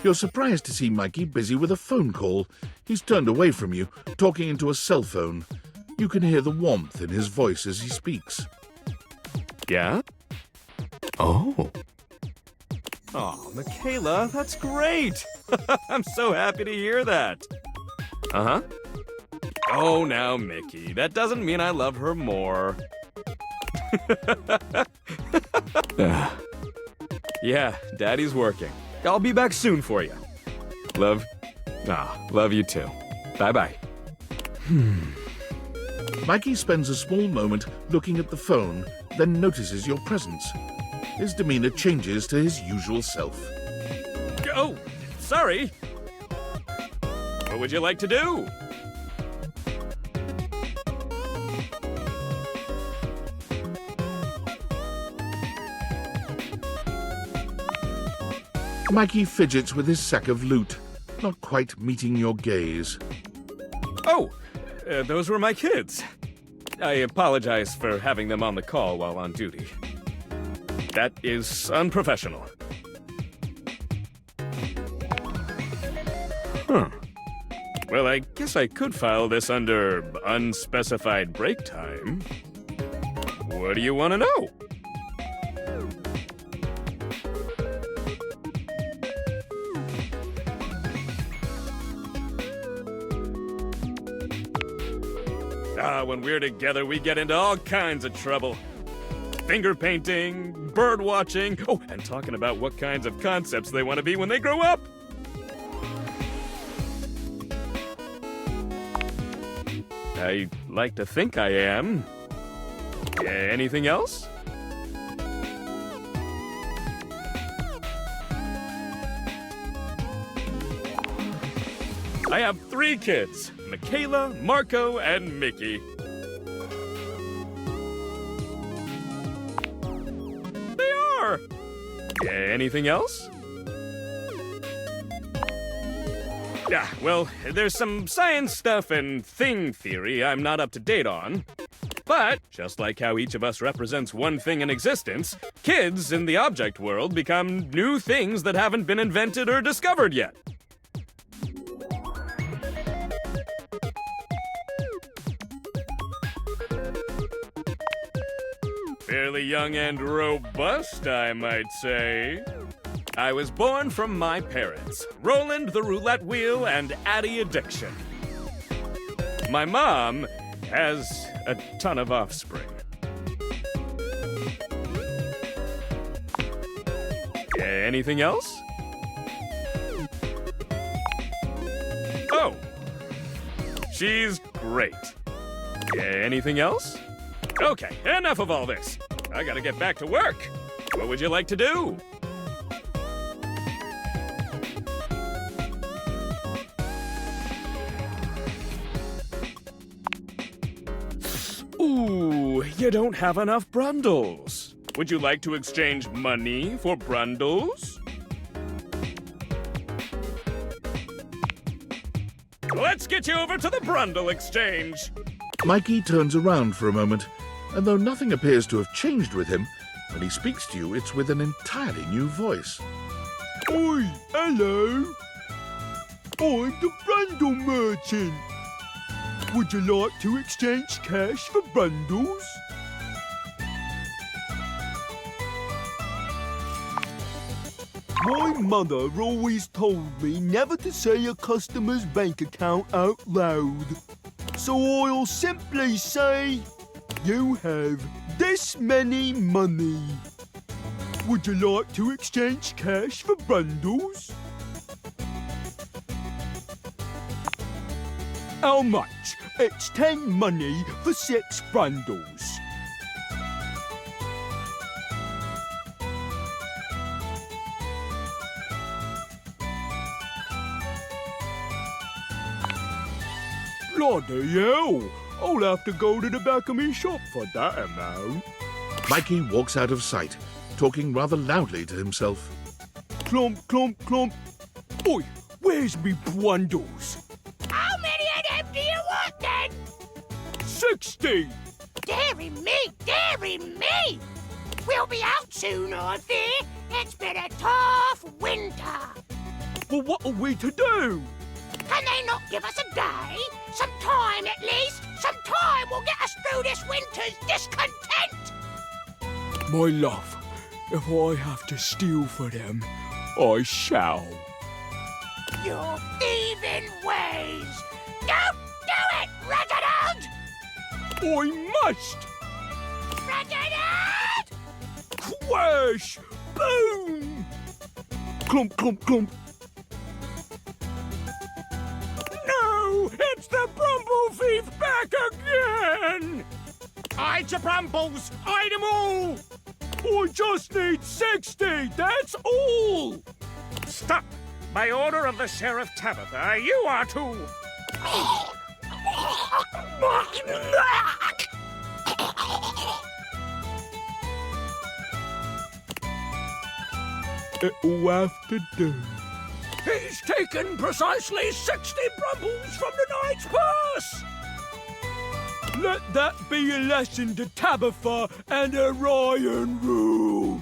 You're surprised to see Mikey busy with a phone call. He's turned away from you, talking into a cell phone. You can hear the warmth in his voice as he speaks. Yeah? Oh. Oh, Michaela, that's great. I'm so happy to hear that. Uh-huh. Oh, now, Mickey, that doesn't mean I love her more. Yeah, Daddy's working. I'll be back soon for you. Love you too. Bye-bye. Mikey spends a small moment looking at the phone, then notices your presence. His demeanor changes to his usual self. Oh, sorry. What would you like to do? Mikey fidgets with his sack of loot, not quite meeting your gaze. Oh, those were my kids. I apologize for having them on the call while on duty. That is unprofessional. Huh. Well, I guess I could file this under unspecified break time. What do you want to know? When we're together, we get into all kinds of trouble. Finger painting, bird watching, oh, and talking about what kinds of concepts they want to be when they grow up. I like to think I am. Anything else? I have 3 kids, Michaela, Marco, and Mickey. They are! Anything else? Yeah, well, there's some science stuff and thing theory I'm not up to date on. But, just like how each of us represents one thing in existence, kids in the object world become new things that haven't been invented or discovered yet. Fairly young and robust, I might say. I was born from my parents, Roland the Roulette Wheel and Addie Addiction. My mom has a ton of offspring. Anything else? Oh, she's great. Anything else? Okay, enough of all this. I gotta get back to work. What would you like to do? Ooh, you don't have enough brundles. Would you like to exchange money for brundles? Let's get you over to the brundle exchange. Mikey turns around for a moment, and though nothing appears to have changed with him, when he speaks to you, it's with an entirely new voice. Oi, hello. I'm the Brundle Merchant. Would you like to exchange cash for bundles? My mother always told me never to say a customer's bank account out loud. So I'll simply say, you have this many money. Would you like to exchange cash for bundles? How much? It's 10 money for 6 bundles. Bloody hell! I'll have to go to the back of me shop for that amount. Mikey walks out of sight, talking rather loudly to himself. Clump, clump, clump. Oi, where's me bundles? How many of them do you want then? 60! Dearie me, dearie me! We'll be out soon, I fear. It's been a tough winter. Well, what are we to do? Can they not give us a day? Some time at least? Some time will get us through this winter's discontent! My love, if I have to steal for them, I shall. Your thieving ways! Don't do it, Reginald! I must! Reginald! Crash! Boom! Clump, clump, clump. No! It's the Brumble Thief back again! Hide your brambles! Hide them all! I just need 60, that's all! Stop! By order of the Sheriff Tabitha, you are to... It'll have to do. He's taken precisely 60 brumbles from the knight's purse! Let that be a lesson to Tabitha and Orion Rule.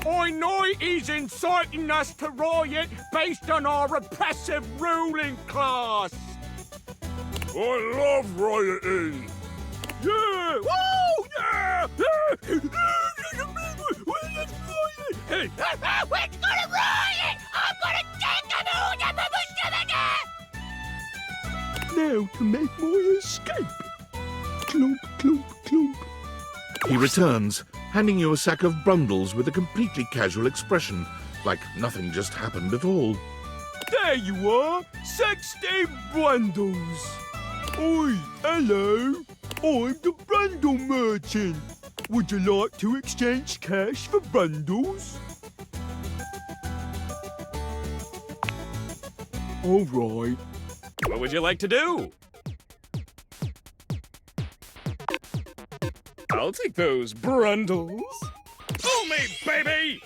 I know he's inciting us to riot based on our oppressive ruling class. I love rioting. Yeah! Woo! Yeah! We're gonna riot! I'm gonna take them all the Now to make my escape. Clump, clump, clump. He returns, handing you a sack of brundles with a completely casual expression, like nothing just happened at all. There you are, 60 bundles. Oi, hello. I'm the Brundle Merchant. Would you like to exchange cash for bundles? All right. What would you like to do? I'll take those brundles. Fool me, baby!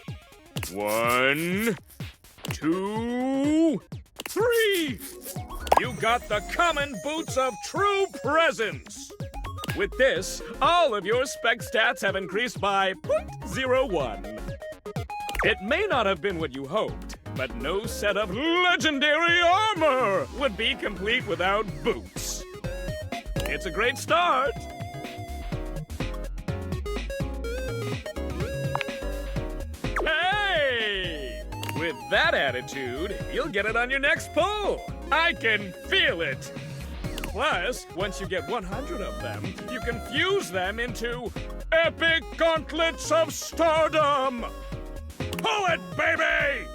1, 2, 3! You got the common boots of true presence! With this, all of your spec stats have increased by 0.01. It may not have been what you hoped, but no set of legendary armor would be complete without boots. It's a great start. Hey! With that attitude, you'll get it on your next pull. I can feel it. Plus, once you get 100 of them, you can fuse them into epic gauntlets of stardom. Pull it, baby!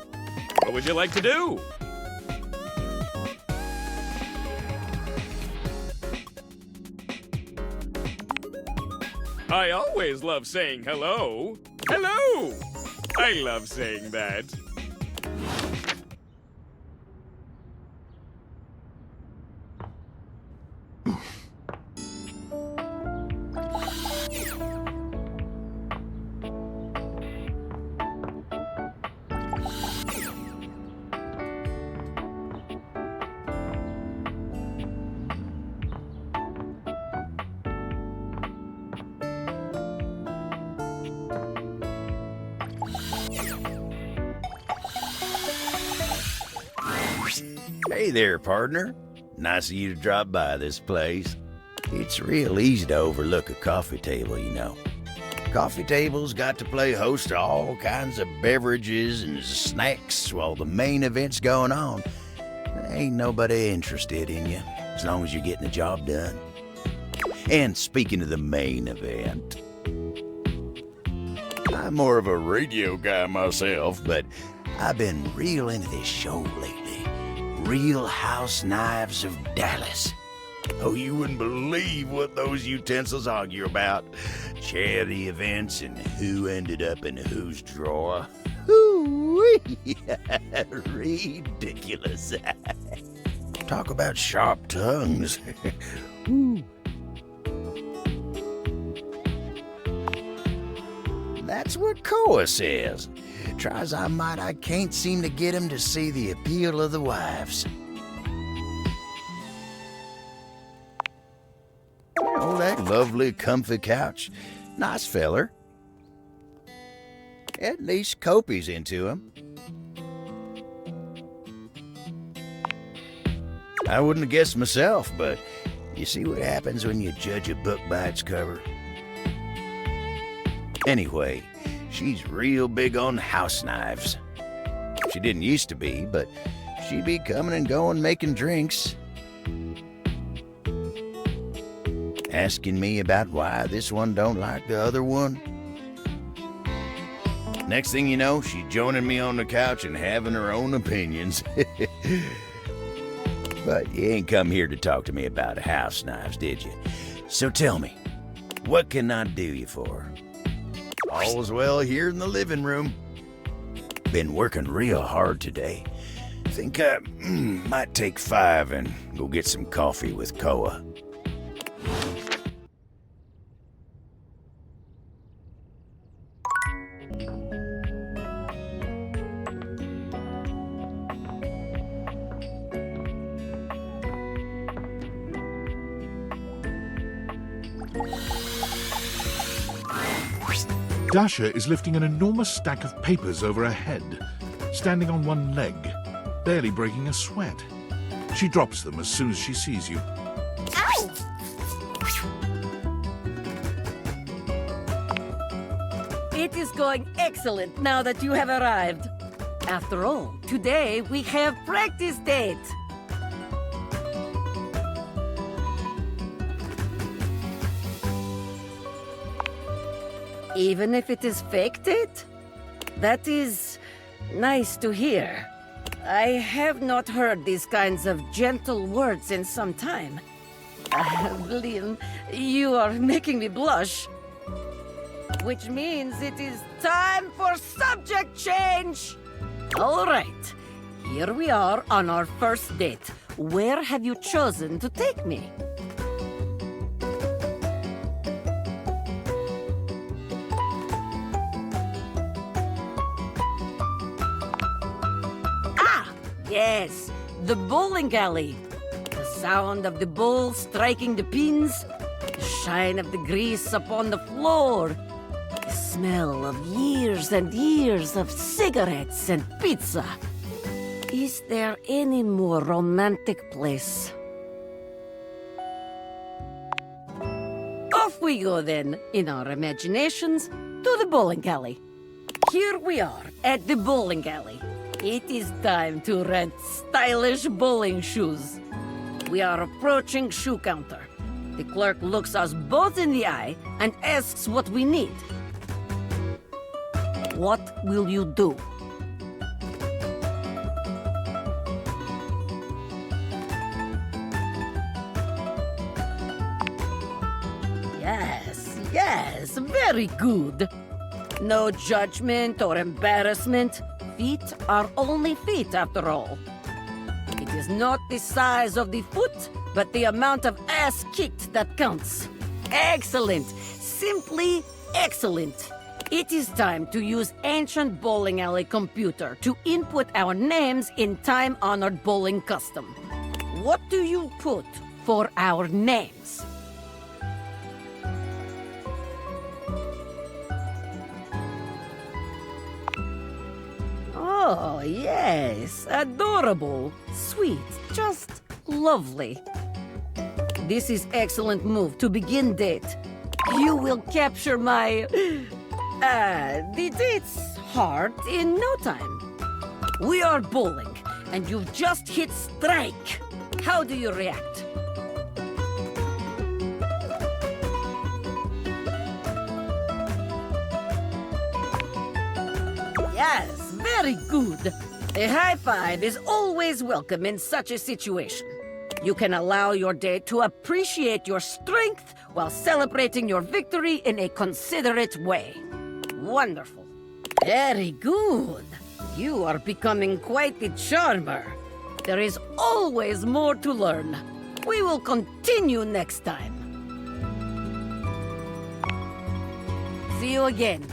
What would you like to do? I always love saying hello. Hello! I love saying that. Hey there, partner. Nice of you to drop by this place. It's real easy to overlook a coffee table, you know. Coffee tables got to play host to all kinds of beverages and snacks while the main event's going on. Ain't nobody interested in you, as long as you're getting the job done. And speaking of the main event, I'm more of a radio guy myself, but I've been real into this show lately. Real House Knives of Dallas. Oh, you wouldn't believe what those utensils argue about. Charity events and who ended up in whose drawer. Ooh-wee. Ridiculous. Talk about sharp tongues. Ooh. That's what Koa says. Try as I might, I can't seem to get him to see the appeal of the wives. Oh, that lovely, comfy couch. Nice feller. At least Kopi's into him. I wouldn't have guessed myself, but you see what happens when you judge a book by its cover. Anyway, she's real big on house knives. She didn't used to be, but she'd be coming and going making drinks. Asking me about why this one don't like the other one. Next thing you know, she's joining me on the couch and having her own opinions. But you ain't come here to talk to me about house knives, did you? So tell me, what can I do you for? All's well here in the living room. Been working real hard today. Think I might take 5 and go get some coffee with Koa. Dasha is lifting an enormous stack of papers over her head, standing on one leg, barely breaking a sweat. She drops them as soon as she sees you. Ow! It is going excellent now that you have arrived. After all, today we have practice date. Even if it is fake date? That is nice to hear. I have not heard these kinds of gentle words in some time. Liam, you are making me blush. Which means it is time for subject change! All right, here we are on our first date. Where have you chosen to take me? Yes, the bowling alley. The sound of the ball striking the pins, the shine of the grease upon the floor, the smell of years and years of cigarettes and pizza. Is there any more romantic place? Off we go then, in our imaginations, to the bowling alley. Here we are at the bowling alley. It is time to rent stylish bowling shoes. We are approaching shoe counter. The clerk looks us both in the eye and asks what we need. What will you do? Yes, very good. No judgment or embarrassment. Feet are only feet, after all. It is not the size of the foot, but the amount of ass kicked that counts. Excellent. Simply excellent. It is time to use ancient bowling alley computer to input our names in time-honored bowling custom. What do you put for our names? Oh, yes. Adorable. Sweet. Just lovely. This is excellent move to begin date. You will capture my... the date's heart in no time. We are bowling, and you've just hit strike. How do you react? Yes. Very good. A high five is always welcome in such a situation. You can allow your date to appreciate your strength while celebrating your victory in a considerate way. Wonderful. Very good. You are becoming quite the charmer. There is always more to learn. We will continue next time. See you again.